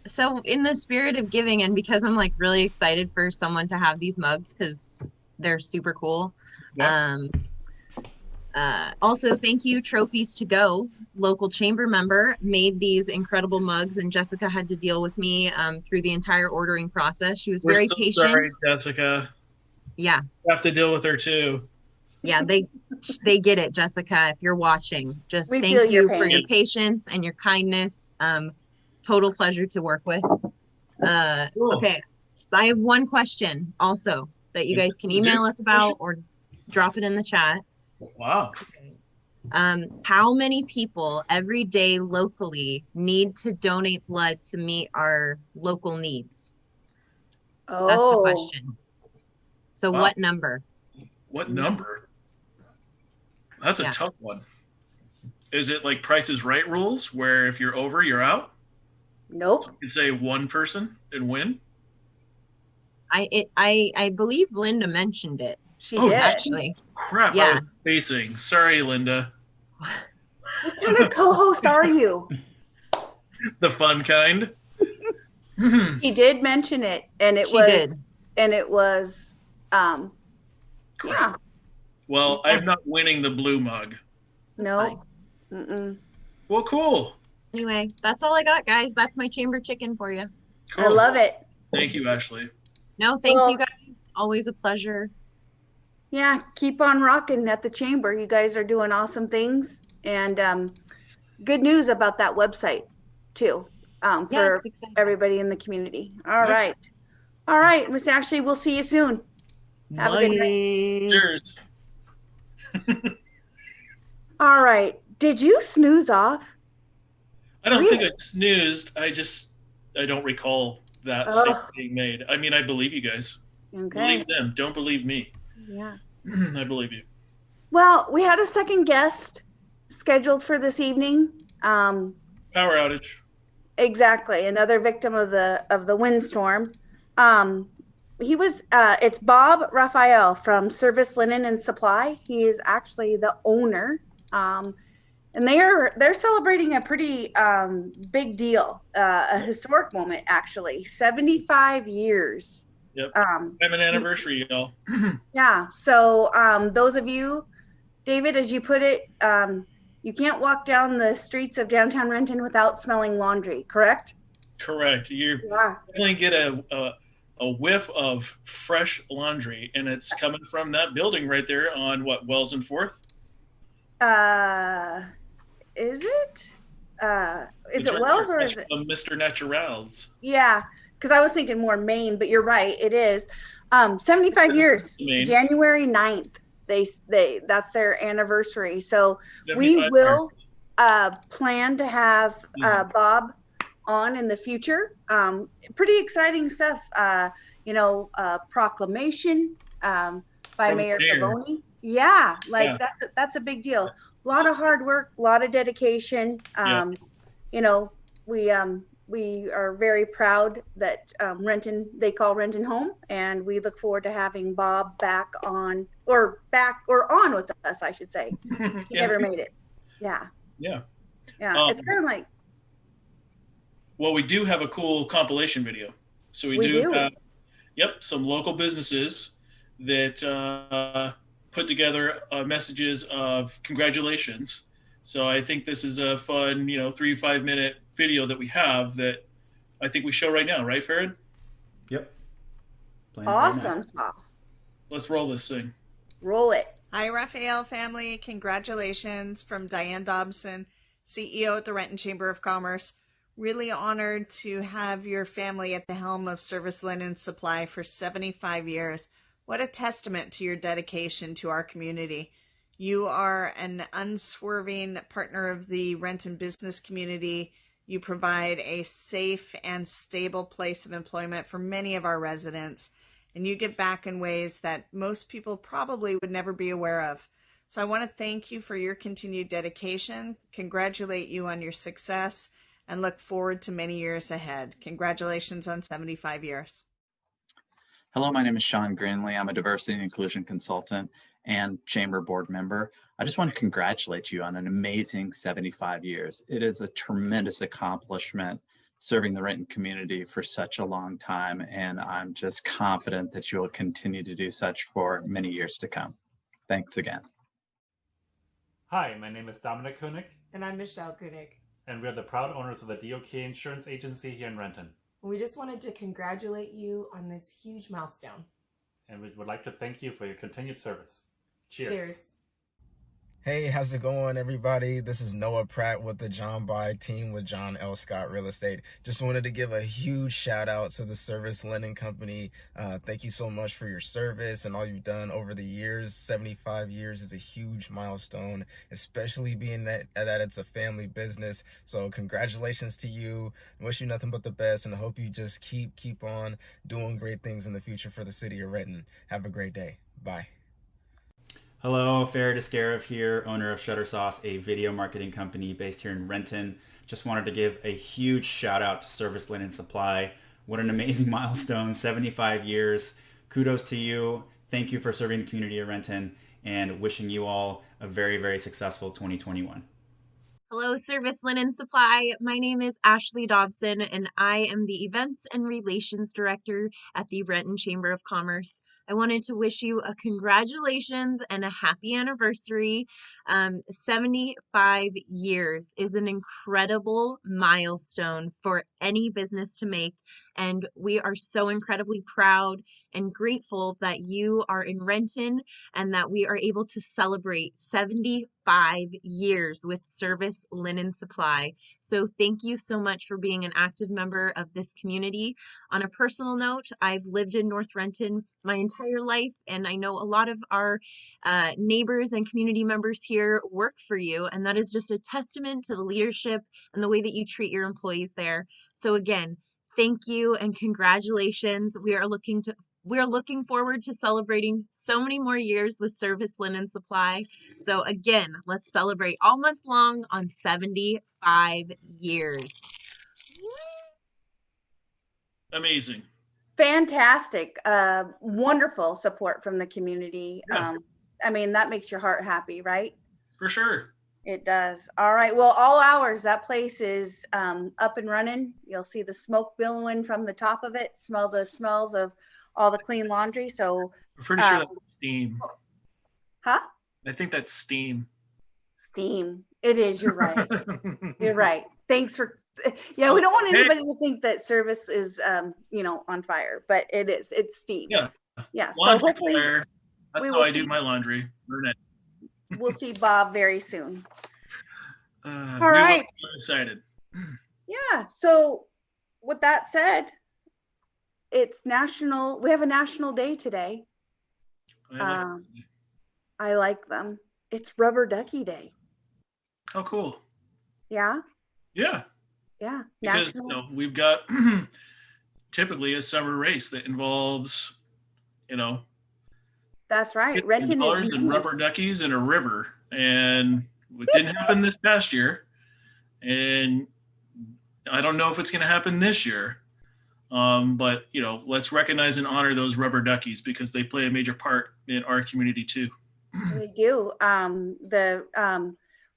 D: So in the spirit of giving, and because I'm like really excited for someone to have these mugs because they're super cool.
B: Yeah.
D: Also, thank you, Trophies to Go, local chamber member, made these incredible mugs, and Jessica had to deal with me through the entire ordering process. She was
B: We're
D: very
B: so
D: patient.
B: sorry, Jessica.
D: Yeah,
B: I have to deal with her too.
D: yeah, they get it, Jessica. If you're watching, just
A: We
D: thank
A: feel your
D: you for
A: pain.
D: your patience and your kindness. Total pleasure to work with.
B: Cool.
D: Okay, I have one question also that you guys can
B: You do?
D: email us about or drop it in the chat.
B: Wow.
D: How many people every day locally need to donate blood to meet our local needs? That's the
A: Oh,
D: question. So
B: Wow.
D: what number?
B: What number? That's a
D: Yeah.
B: tough one. Is it like Price is Right rules where if you're over, you're out?
A: nope.
B: You can say one person and win?
D: I believe Linda mentioned it
A: She
B: Oh,
A: did.
D: actually.
B: Crap, I
D: Yes.
B: was spacing. Sorry, Linda.
A: What kind of co-host are you?
B: The fun kind.
A: He did mention it, and it
D: She
A: was,
D: did.
A: and it was, yeah,
B: Well, I'm not winning the blue mug.
A: no, mm-mm.
B: Well, cool.
D: Anyway, that's all I got, guys. That's my chamber chicken for you.
B: Cool.
A: I love it.
B: Thank you, Ashley.
D: No, thank
A: Well-
D: you guys. Always a pleasure.
A: Yeah, keep on rocking at the chamber. You guys are doing awesome things, and good news about that website too,
D: Yeah,
A: for
D: it's exciting.
A: everybody in the community. All
B: Yep.
A: right, Miss Ashley. We'll see you soon. Have a good night.
B: Cheers.
A: All right. Did you snooze off?
B: I don't think I
A: Really?
B: snoozed. I don't recall that
A: Oh.
B: statement being made. I mean, I believe you guys.
A: Okay.
B: Believe them. Don't believe me.
A: Yeah.
B: I believe you.
A: Well, we had a second guest scheduled for this evening.
B: Power outage.
A: Exactly, another victim of the windstorm. It's Bob Raphael from Service Linen and Supply. He is actually the owner, and they're celebrating a pretty big deal, a historic moment actually. 75 years.
B: Yep. I'm an anniversary, y'all.
A: Yeah. So those of you, David, as you put it, you can't walk down the streets of downtown Renton without smelling laundry, correct?
B: Correct. You
A: Yeah.
B: definitely get a whiff of fresh laundry, and it's coming from that building right there on Wells and Fourth.
A: Is it? Is
B: It's
A: it
B: right
A: Wells
B: there
A: or
B: next
A: is it?
B: to Mr. Naturals.
A: Yeah, because I was thinking more Maine, but you're right. It is. 75 years,
B: Maine.
A: January 9th. That's their anniversary. So we
B: 75
A: will plan to have Bob on in the future. Pretty exciting stuff. Proclamation by
B: From the
A: Mayor
B: mayor.
A: Pavoni. Yeah, like
B: Yeah.
A: that's a big deal. A lot of hard work, a lot of dedication.
B: Yeah.
A: You know, we are very proud that Renton, they call Renton home, and we look forward to having Bob back on with us, I should say. He
B: Yeah.
A: never made it. Yeah.
B: Yeah.
A: Yeah. It's kind of like,
B: well, we do have a cool compilation video. So we
A: We
B: do
A: do.
B: have, some local businesses that put together messages of congratulations. So I think this is a fun, 3 5 minute video that we have that I think we show right now, right, Farid?
E: Yep. Playing right now.
A: awesome sauce.
B: Let's roll this thing.
A: Roll it.
F: Hi, Raphael family. Congratulations from Diane Dobson, CEO at the Renton Chamber of Commerce. Really honored to have your family at the helm of Service Linen Supply for 75 years. What a testament to your dedication to our community. You are an unswerving partner of the Renton business community. You provide a safe and stable place of employment for many of our residents, and you give back in ways that most people probably would never be aware of. So I want to thank you for your continued dedication, congratulate you on your success, and look forward to many years ahead. Congratulations on 75 years.
G: Hello, my name is Sean Greenlee. I'm a diversity and inclusion consultant and chamber board member. I just want to congratulate you on an amazing 75 years. It is a tremendous accomplishment serving the Renton community for such a long time, and I'm just confident that you will continue to do such for many years to come. Thanks again.
H: Hi, my name is Dominic Koenig,
I: And I'm Michelle Kunig.
H: and we are the proud owners of the DOK Insurance Agency here in Renton.
I: We just wanted to congratulate you on this huge milestone.
H: And we would like to thank you for your continued service. Cheers.
I: Cheers.
J: Hey, how's it going, everybody? This is Noah Pratt with the John By team with John L. Scott Real Estate. Just wanted to give a huge shout out to the Service Linen Company. Thank you so much for your service and all you've done over the years. 75 years is a huge milestone, especially being that it's a family business. So congratulations to you. I wish you nothing but the best, and I hope you just keep on doing great things in the future for the city of Renton. Have a great day. Bye.
E: Hello, Farid Askarov here, owner of Shutter Sauce, a video marketing company based here in Renton. Just wanted to give a huge shout out to Service Linen Supply. What an amazing milestone, 75 years. Kudos to you. Thank you for serving the community of Renton, and wishing you all a very, very successful 2021.
D: Hello, Service Linen Supply. My name is Ashley Dobson, and I am the Events and Relations Director at the Renton Chamber of Commerce. I wanted to wish you a congratulations and a happy anniversary. 75 years is an incredible milestone for any business to make, and we are so incredibly proud and grateful that you are in Renton and that we are able to celebrate 75 years with Service Linen Supply. So thank you so much for being an active member of this community. On a personal note, I've lived in North Renton my entire life, and I know a lot of our neighbors and community members here work for you, and that is just a testament to the leadership and the way that you treat your employees there. So again, thank you and congratulations. We are looking forward to celebrating so many more years with Service Linen Supply. So again, let's celebrate all month long on 75 years.
B: Amazing.
A: Fantastic. Wonderful support from the community.
B: Yeah.
A: I mean, that makes your heart happy, right?
B: For sure.
A: It does. All right. Well, all hours, that place is up and running. You'll see the smoke billowing from the top of it, smell the smells of all the clean laundry. So,
B: I'm pretty sure that's steam.
A: huh?
B: I think that's steam.
A: Steam. It is. You're right. You're right. Thanks for, yeah, we don't want anybody to think that service is, on fire, but it is. It's steam.
B: Yeah.
A: Yeah. So
B: Laundry
A: hopefully
B: fire. That's
A: we
B: how
A: will
B: I do
A: see-
B: my laundry. Burn it.
A: we'll see Bob very soon.
B: All
A: right.
B: I'm excited.
A: Yeah. So with that said, we have a national day today. I like them. It's Rubber Ducky Day.
B: Oh, cool.
A: Yeah.
B: Yeah.
A: Yeah,
B: Because
A: national.
B: we've got typically a summer race that involves,
A: That's right. Renton is
B: dollars and
A: known.
B: rubber duckies in a river, and it didn't happen this past year, and I don't know if it's going to happen this year. But let's recognize and honor those rubber duckies because they play a major part in our community too.
A: They do. The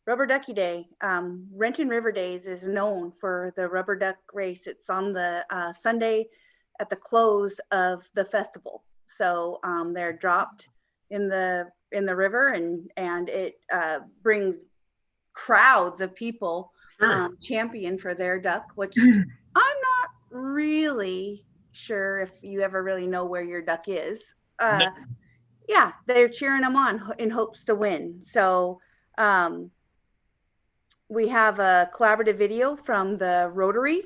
A: Rubber Ducky Day, Renton River Days is known for the rubber duck race. It's on the Sunday at the close of the festival. So they're dropped in the river, and it brings crowds of people champion for their duck, which I'm not really sure if you ever really know where your duck is.
B: No.
A: Yeah, they're cheering them on in hopes to win. So we have a collaborative video from the Rotary,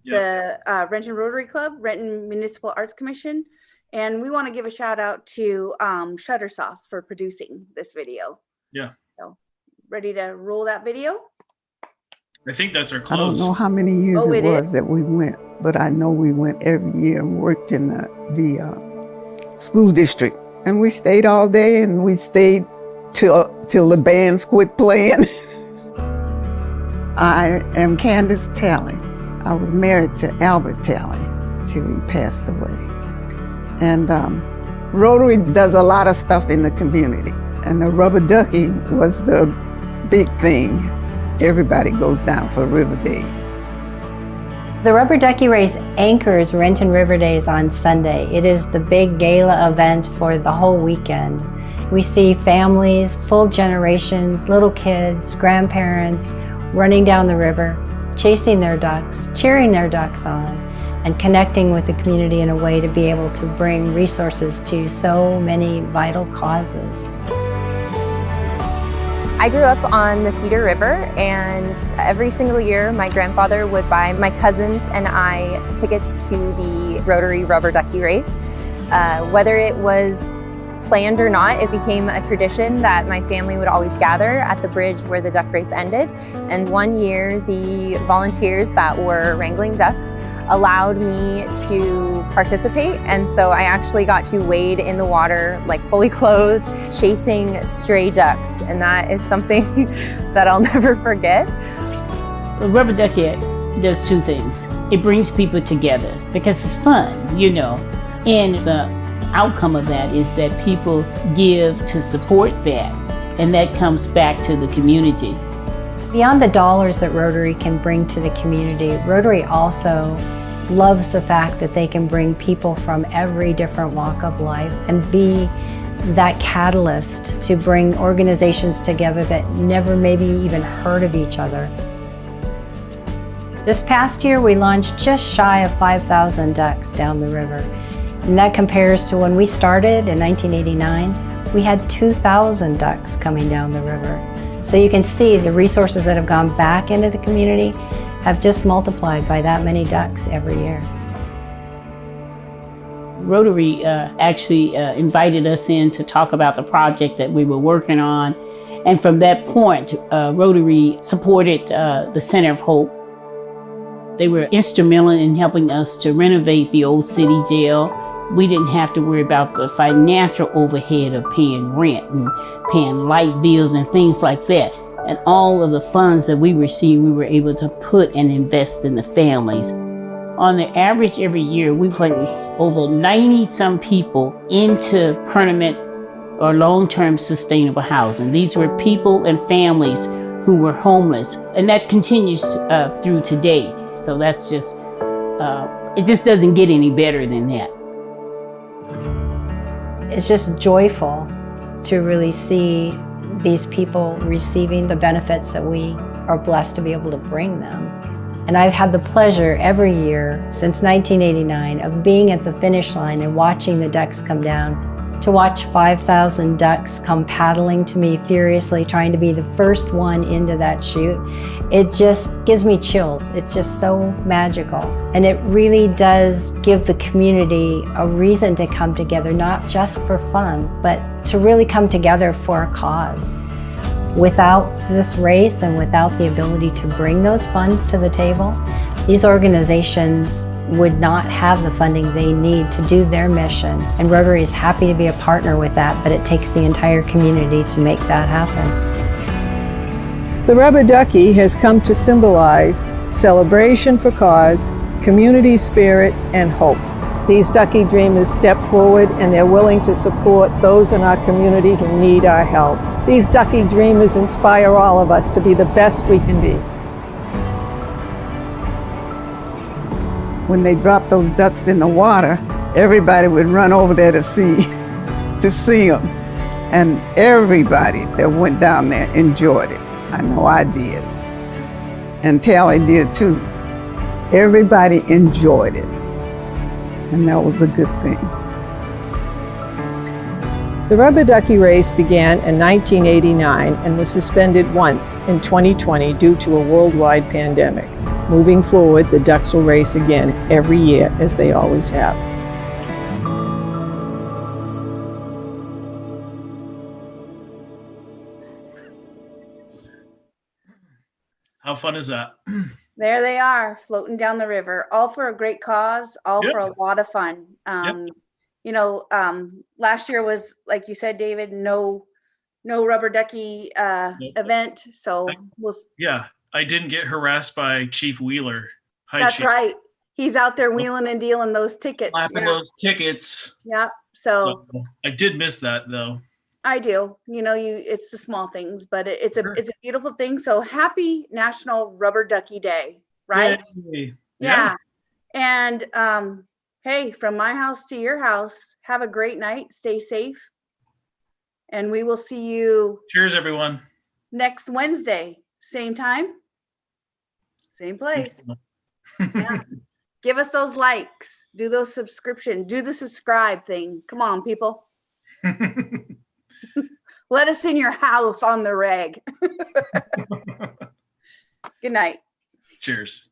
A: the Renton Rotary Club, Renton Municipal Arts Commission, and we want to give a shout out to Shutter Sauce for producing this video.
B: Yeah.
A: So ready to roll that video?
B: I think that's our
K: I
B: close.
K: don't know how many years
A: Oh,
K: it
A: it
K: was
A: is?
K: that we went, but I know we went every year and worked in the school district. And we stayed all day, and we stayed till the bands quit playing. I am Candace Talley. I was married to Albert Talley till he passed away. And Rotary does a lot of stuff in the community. And the rubber ducky was the big thing. Everybody goes down for River Days.
L: The Rubber Ducky Race anchors Renton River Days on Sunday. It is the big gala event for the whole weekend. We see families, full generations, little kids, grandparents running down the river, chasing their ducks, cheering their ducks on, and connecting with the community in a way to be able to bring resources to so many vital causes.
D: I grew up on the Cedar River, and every single year my grandfather would buy my cousins and I tickets to the Rotary Rubber Ducky Race. Whether it was planned or not, it became a tradition that my family would always gather at the bridge where the duck race ended. And one year, the volunteers that were wrangling ducks allowed me to participate. And so I actually got to wade in the water, like fully clothed, chasing stray ducks. And that is something that I'll never forget.
M: The Rubber Ducky does two things. It brings people together because it's fun, and the outcome of that is that people give to support that, and that comes back to the community.
L: Beyond the dollars that Rotary can bring to the community, Rotary also loves the fact that they can bring people from every different walk of life and be that catalyst to bring organizations together that never maybe even heard of each other. This past year, we launched just shy of 5,000 ducks down the river. And that compares to when we started in 1989, we had 2,000 ducks coming down the river. So you can see the resources that have gone back into the community have just multiplied by that many ducks every year.
M: Rotary actually invited us in to talk about the project that we were working on. And from that point, Rotary supported the Center of Hope. They were instrumental in helping us to renovate the old city jail. We didn't have to worry about the financial overhead of paying rent and paying light bills and things like that. And all of the funds that we received, we were able to put and invest in the families. On the average, every year, we place over 90-some people into permanent or long-term sustainable housing. These were people and families who were homeless, and that continues through today. So that's just, it just doesn't get any better than that.
L: It's just joyful to really see these people receiving the benefits that we are blessed to be able to bring them. And I've had the pleasure every year since 1989 of being at the finish line and watching the ducks come down. To watch 5,000 ducks come paddling to me furiously, trying to be the first one into that chute, it just gives me chills. It's just so magical. And it really does give the community a reason to come together, not just for fun, but to really come together for a cause. Without this race and without the ability to bring those funds to the table, these organizations would not have the funding they need to do their mission. And Rotary is happy to be a partner with that, but it takes the entire community to make that happen.
N: The rubber ducky has come to symbolize celebration for cause, community spirit, and hope. These ducky dreamers step forward and they're willing to support those in our community who need our help. These ducky dreamers inspire all of us to be the best we can be.
K: When they dropped those ducks in the water, everybody would run over there to see them. And everybody that went down there enjoyed it. I know I did. And Tally did too. Everybody enjoyed it. And that was a good thing.
N: The rubber ducky race began in 1989 and was suspended once in 2020 due to a worldwide pandemic. Moving forward, the ducks will race again every year as they always have.
B: How fun is that?
A: There they are, floating down the river, all for a great cause, all
B: Yep.
A: for a lot of fun. You know, last year was, like you said, David, no rubber ducky event. So
B: Yeah, I didn't get harassed by Chief Wheeler. Hi,
A: that's
B: Chief.
A: right. He's out there wheeling and dealing those tickets.
B: Slapping those tickets.
A: Yeah. So
B: I did miss that though.
A: I do. You know, it's the small things, but it's a beautiful thing. So happy National Rubber Ducky Day, right?
B: Yay.
A: Yeah. And hey, from my house to your house, have a great night. Stay safe. And we will see you
B: Cheers, everyone.
A: next Wednesday. Same time, same place. Yeah. Give us those likes. Do those subscription. Do the subscribe thing. Come on, people. Let us in your house on the reg. Good night.
B: Cheers.